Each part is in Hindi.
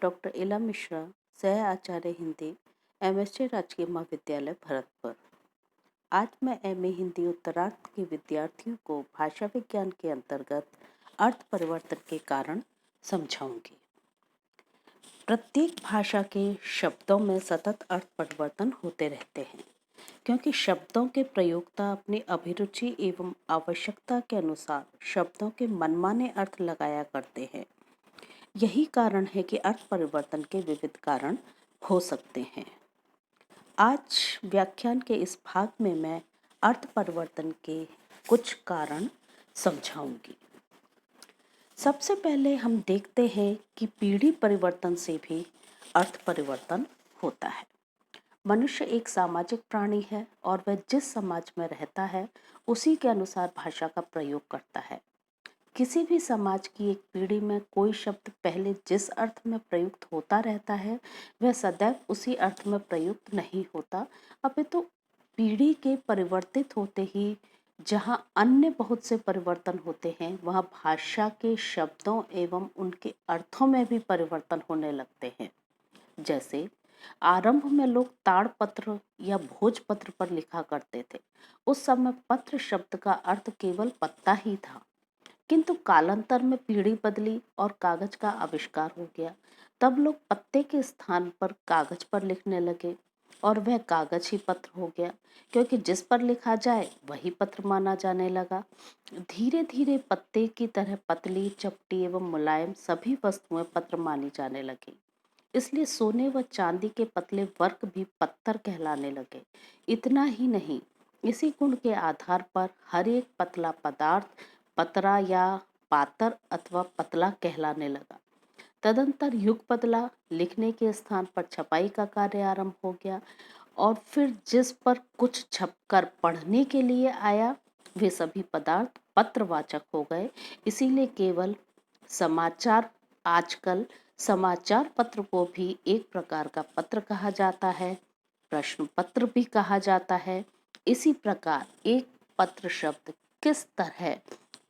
डॉक्टर इला मिश्रा, सह आचार्य हिंदी, एमएससी राजकीय महाविद्यालय भरतपुर। आज मैं एमए हिंदी उत्तरार्ध के विद्यार्थियों को भाषा विज्ञान के अंतर्गत अर्थ परिवर्तन के कारण समझाऊंगी। प्रत्येक भाषा के शब्दों में सतत अर्थ परिवर्तन होते रहते हैं, क्योंकि शब्दों के प्रयोक्ता अपनी अभिरुचि एवं आवश्यकता के अनुसार शब्दों के मनमाने अर्थ लगाया करते हैं। यही कारण है कि अर्थ परिवर्तन के विविध कारण हो सकते हैं। आज व्याख्यान के इस भाग में मैं अर्थ परिवर्तन के कुछ कारण समझाऊंगी। सबसे पहले हम देखते हैं कि पीढ़ी परिवर्तन से भी अर्थ परिवर्तन होता है। मनुष्य एक सामाजिक प्राणी है और वह जिस समाज में रहता है उसी के अनुसार भाषा का प्रयोग करता है। किसी भी समाज की एक पीढ़ी में कोई शब्द पहले जिस अर्थ में प्रयुक्त होता रहता है वह सदैव उसी अर्थ में प्रयुक्त नहीं होता, अपितु पीढ़ी के परिवर्तित होते ही जहाँ अन्य बहुत से परिवर्तन होते हैं वहाँ भाषा के शब्दों एवं उनके अर्थों में भी परिवर्तन होने लगते हैं। जैसे आरंभ में लोग ताड़पत्र या भोजपत्र पर लिखा करते थे। उस समय पत्र शब्द का अर्थ केवल पत्ता ही था, किंतु कालांतर में पीढ़ी बदली और कागज का आविष्कार हो गया। तब लोग पत्ते के स्थान पर कागज पर लिखने लगे और वह कागज ही पत्र हो गया, क्योंकि जिस पर लिखा जाए वही पत्र माना जाने लगा। धीरे धीरे पत्ते की तरह पतली, चपटी एवं मुलायम सभी वस्तुएं पत्र मानी जाने लगी। इसलिए सोने व चांदी के पतले वर्क भी पत्थर कहलाने लगे। इतना ही नहीं, इसी गुण के आधार पर हर एक पतला पदार्थ पतरा या पातर अथवा पतला कहलाने लगा। तदंतर युग बदला, लिखने के स्थान पर छपाई का कार्य आरंभ हो गया और फिर जिस पर कुछ छपकर पढ़ने के लिए आया वे सभी पदार्थ पत्रवाचक हो गए। इसीलिए केवल समाचार आजकल समाचार पत्र को भी एक प्रकार का पत्र कहा जाता है, प्रश्न पत्र भी कहा जाता है। इसी प्रकार एक पत्र शब्द किस तरह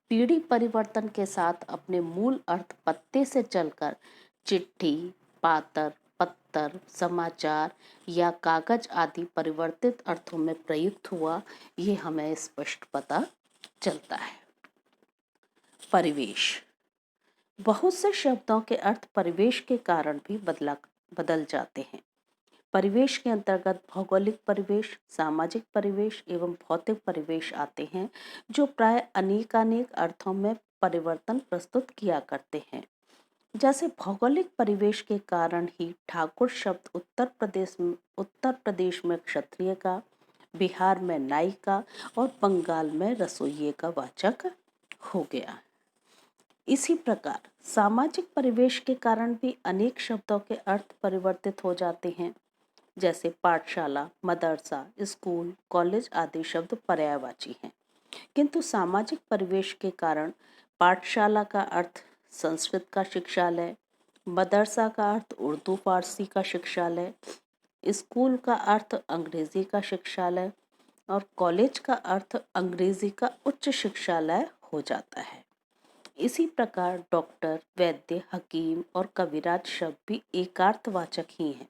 पीढ़ी परिवर्तन के साथ अपने मूल अर्थ पत्ते से चलकर चिट्ठी, पातर, पत्तर, समाचार या कागज आदि परिवर्तित अर्थों में प्रयुक्त हुआ, ये हमें स्पष्ट पता चलता है। परिवेश। बहुत से शब्दों के अर्थ परिवेश के कारण भी बदल जाते हैं। परिवेश के अंतर्गत भौगोलिक परिवेश, सामाजिक परिवेश एवं भौतिक परिवेश आते हैं, जो प्राय अनेकानेक अर्थों में परिवर्तन प्रस्तुत किया करते हैं। जैसे भौगोलिक परिवेश के कारण ही ठाकुर शब्द उत्तर प्रदेश में क्षत्रिय का, बिहार में नाई का और बंगाल में रसोइये का वाचक हो गया। इसी प्रकार सामाजिक परिवेश के कारण भी अनेक शब्दों के अर्थ परिवर्तित हो जाते हैं। जैसे पाठशाला, मदरसा, स्कूल, कॉलेज आदि शब्द पर्यायवाची हैं, किंतु सामाजिक परिवेश के कारण पाठशाला का अर्थ संस्कृत का शिक्षालय, मदरसा का अर्थ उर्दू फारसी का शिक्षालय, स्कूल का अर्थ अंग्रेजी का शिक्षालय और कॉलेज का अर्थ अंग्रेजी का उच्च शिक्षालय हो जाता है। इसी प्रकार डॉक्टर, वैद्य, हकीम और कविराज शब्द भी एकार्थवाचक ही हैं,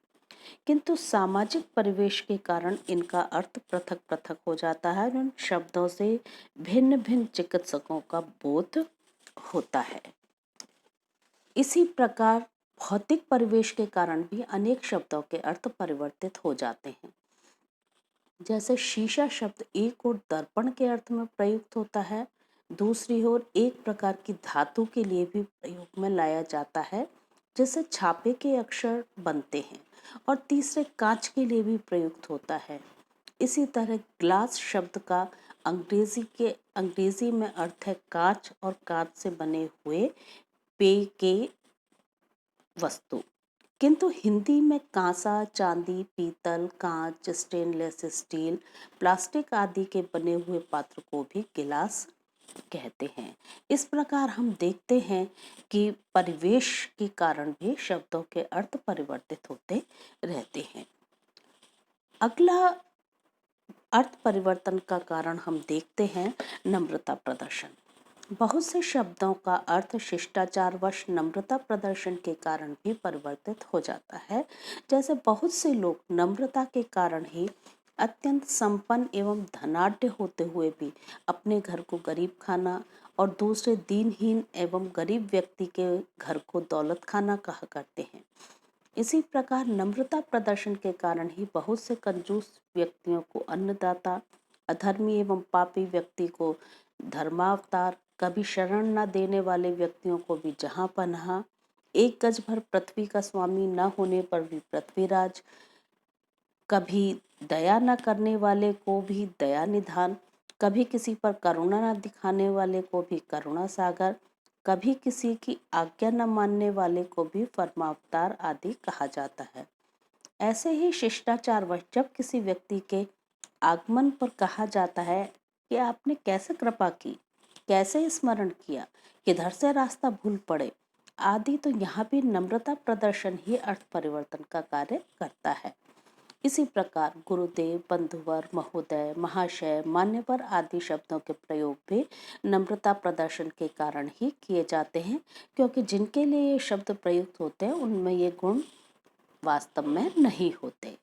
किंतु सामाजिक परिवेश के कारण इनका अर्थ पृथक पृथक हो जाता है और उन शब्दों से भिन्न भिन्न चिकित्सकों का बोध होता है। इसी प्रकार भौतिक परिवेश के कारण भी अनेक शब्दों के अर्थ परिवर्तित हो जाते हैं। जैसे शीशा शब्द एक ओर दर्पण के अर्थ में प्रयुक्त होता है, दूसरी ओर एक प्रकार की धातु के लिए भी प्रयोग में लाया जाता है, जिससे छापे के अक्षर बनते हैं, और तीसरे कांच के लिए भी प्रयुक्त होता है। इसी तरह ग्लास शब्द का अंग्रेजी में अर्थ है कांच और कांच से बने हुए पेय के वस्तु, किंतु हिंदी में कांसा, चांदी, पीतल, कांच, स्टेनलेस स्टील, प्लास्टिक आदि के बने हुए पात्र को भी गिलास कहते हैं। इस प्रकार हम देखते हैं कि परिवेश के कारण भी शब्दों के अर्थ परिवर्तित होते रहते हैं। अगला अर्थ परिवर्तन का कारण हम देखते हैं नम्रता प्रदर्शन। बहुत से शब्दों का अर्थ शिष्टाचारवश नम्रता प्रदर्शन के कारण भी परिवर्तित हो जाता है। जैसे बहुत से लोग नम्रता के कारण ही अत्यंत संपन्न एवं धनाढ्य होते हुए भी अपने घर को गरीब खाना और दूसरे दीनहीन एवं गरीब व्यक्ति के घर को दौलत खाना कहा करते हैं। इसी प्रकार नम्रता प्रदर्शन के कारण ही बहुत से कंजूस व्यक्तियों को अन्नदाता, अधर्मी एवं पापी व्यक्ति को धर्मावतार, कभी शरण न देने वाले व्यक्तियों को भी जहां पनाह, एक गज भर पृथ्वी का स्वामी न होने पर भी पृथ्वीराज, कभी दया न करने वाले को भी दया निधान, कभी किसी पर करुणा न दिखाने वाले को भी करुणा सागर, कभी किसी की आज्ञा न मानने वाले को भी परमावतार आदि कहा जाता है। ऐसे ही शिष्टाचार वश जब किसी व्यक्ति के आगमन पर कहा जाता है कि आपने कैसे कृपा की, कैसे स्मरण किया, किधर से रास्ता भूल पड़े आदि, तो यहाँ भी नम्रता प्रदर्शन ही अर्थ परिवर्तन का कार्य करता है। इसी प्रकार गुरुदेव, बंधुवर, महोदय, महाशय, मान्यवर आदि शब्दों के प्रयोग भी नम्रता प्रदर्शन के कारण ही किए जाते हैं, क्योंकि जिनके लिए ये शब्द प्रयुक्त होते हैं उनमें ये गुण वास्तव में नहीं होते।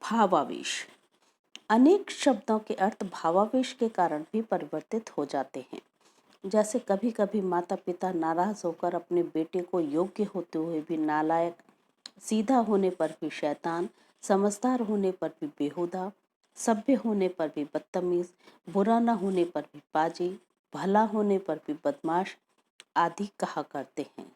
भावावेश। अनेक शब्दों के अर्थ भावावेश के कारण भी परिवर्तित हो जाते हैं। जैसे कभी कभी माता पिता नाराज होकर अपने बेटे को योग्य होते हुए भी नालायक, सीधा होने पर भी शैतान, समझदार होने पर भी बेहुदा, सभ्य होने पर भी बदतमीज, बुरा न होने पर भी पाजी, भला होने पर भी बदमाश आदि कहा करते हैं।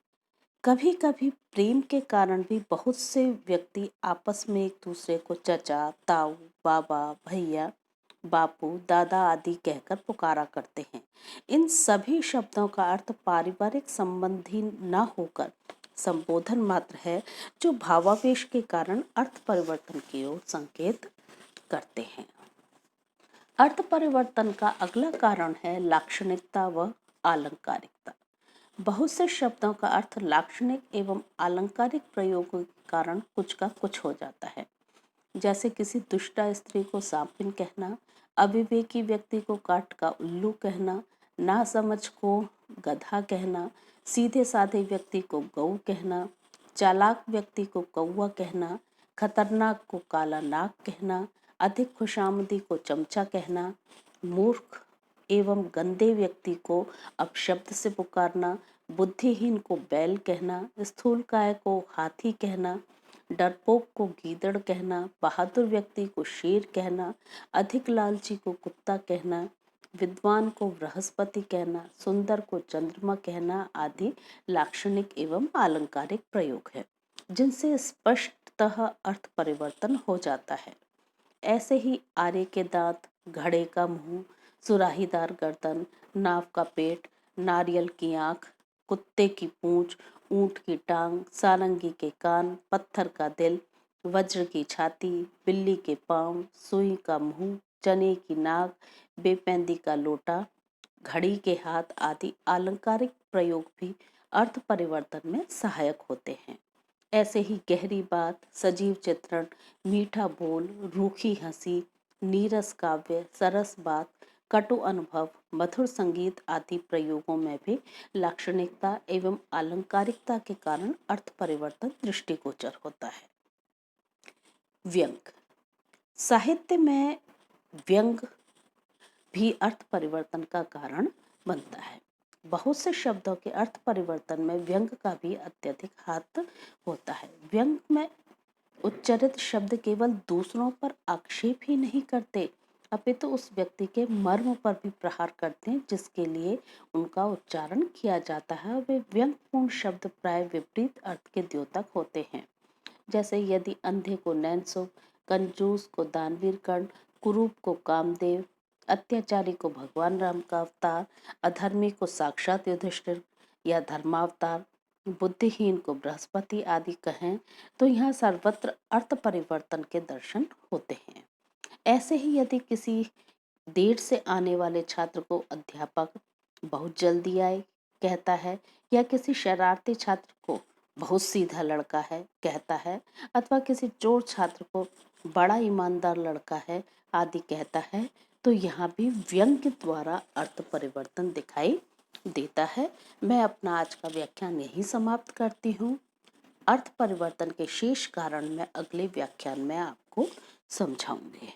कभी कभी प्रेम के कारण भी बहुत से व्यक्ति आपस में एक दूसरे को चचा, ताऊ, बाबा, भैया, बापू, दादा आदि कहकर पुकारा करते हैं। इन सभी शब्दों का अर्थ पारिवारिक संबंधी न होकर संबोधन मात्र है, जो भावावेश के कारण अर्थ परिवर्तन की ओर संकेत करते हैं। अर्थ परिवर्तन का अगला कारण है लाक्षणिकता व आलंकारिकता। बहुत से शब्दों का अर्थ लाक्षणिक एवं आलंकारिक प्रयोगों के कारण कुछ का कुछ हो जाता है। जैसे किसी दुष्टा स्त्री को सांपिन कहना, अविवेकी व्यक्ति को काट का उल्लू कहना, नासमझ को गधा कहना, सीधे साधे व्यक्ति को गऊ कहना, चालाक व्यक्ति को कौवा कहना, खतरनाक को काला नाग कहना, अधिक खुशामदी को चमचा कहना, मूर्ख एवं गंदे व्यक्ति को अपशब्द से पुकारना, बुद्धिहीन को बैल कहना, स्थूलकाय को हाथी कहना, डरपोक को गीदड़ कहना, बहादुर व्यक्ति को शेर कहना, अधिक लालची को कुत्ता कहना, विद्वान को बृहस्पति कहना, सुंदर को चंद्रमा कहना आदि लाक्षणिक एवं आलंकारिक प्रयोग है, जिनसे स्पष्टतः अर्थ परिवर्तन हो जाता है। ऐसे ही आरे के दांत, घड़े का मुंह, सुराहीदार गर्दन, नाव का पेट, नारियल की आंख, कुत्ते की पूंछ, ऊंट की टांग, सारंगी के कान, पत्थर का दिल, वज्र की छाती, बिल्ली के पांव, सुई का मुंह, चने की नाक, बेपेंदी का लोटा, घड़ी के हाथ आदि आलंकारिक प्रयोग भी अर्थ परिवर्तन में सहायक होते हैं। ऐसे ही गहरी बात, सजीव चित्रण, मीठा बोल, रूखी हंसी, नीरस काव्य, सरस बात, कटु अनुभव, मधुर संगीत आदि प्रयोगों में भी लाक्षणिकता एवं आलंकारिकता के कारण अर्थ परिवर्तन दृष्टिगोचर होता है। व्यंग। साहित्य में व्यंग भी अर्थ परिवर्तन का कारण बनता है। बहुत से शब्दों के अर्थ परिवर्तन में व्यंग का भी अत्यधिक हाथ होता है। व्यंग में उच्चारित शब्द केवल दूसरों पर आक्षेप ही नहीं करते, अपितु उस व्यक्ति के मर्म पर भी प्रहार करते हैं जिसके लिए उनका उच्चारण किया जाता है। वे व्यंगपूर्ण शब्द प्राय विपरीत अर्थ के द्योतक होते हैं। जैसे यदि अंधे को नैनसुख, कंजूस को दानवीर कर्ण, कुरूप को कामदेव, अत्याचारी को भगवान राम का अवतार, अधर्मी को साक्षात युधिष्ठिर या धर्मावतार, बुद्धिहीन को बृहस्पति आदि कहें, तो यहाँ सर्वत्र अर्थ परिवर्तन के दर्शन होते हैं। ऐसे ही यदि किसी देर से आने वाले छात्र को अध्यापक बहुत जल्दी आए कहता है, या किसी शरारती छात्र को बहुत सीधा लड़का है कहता है, अथवा किसी चोर छात्र को बड़ा ईमानदार लड़का है आदि कहता है, तो यहाँ भी व्यंग्य द्वारा अर्थ परिवर्तन दिखाई देता है। मैं अपना आज का व्याख्यान यहीं समाप्त करती हूँ। अर्थ परिवर्तन के शेष कारण मैं अगले व्याख्यान में आपको समझाऊंगी।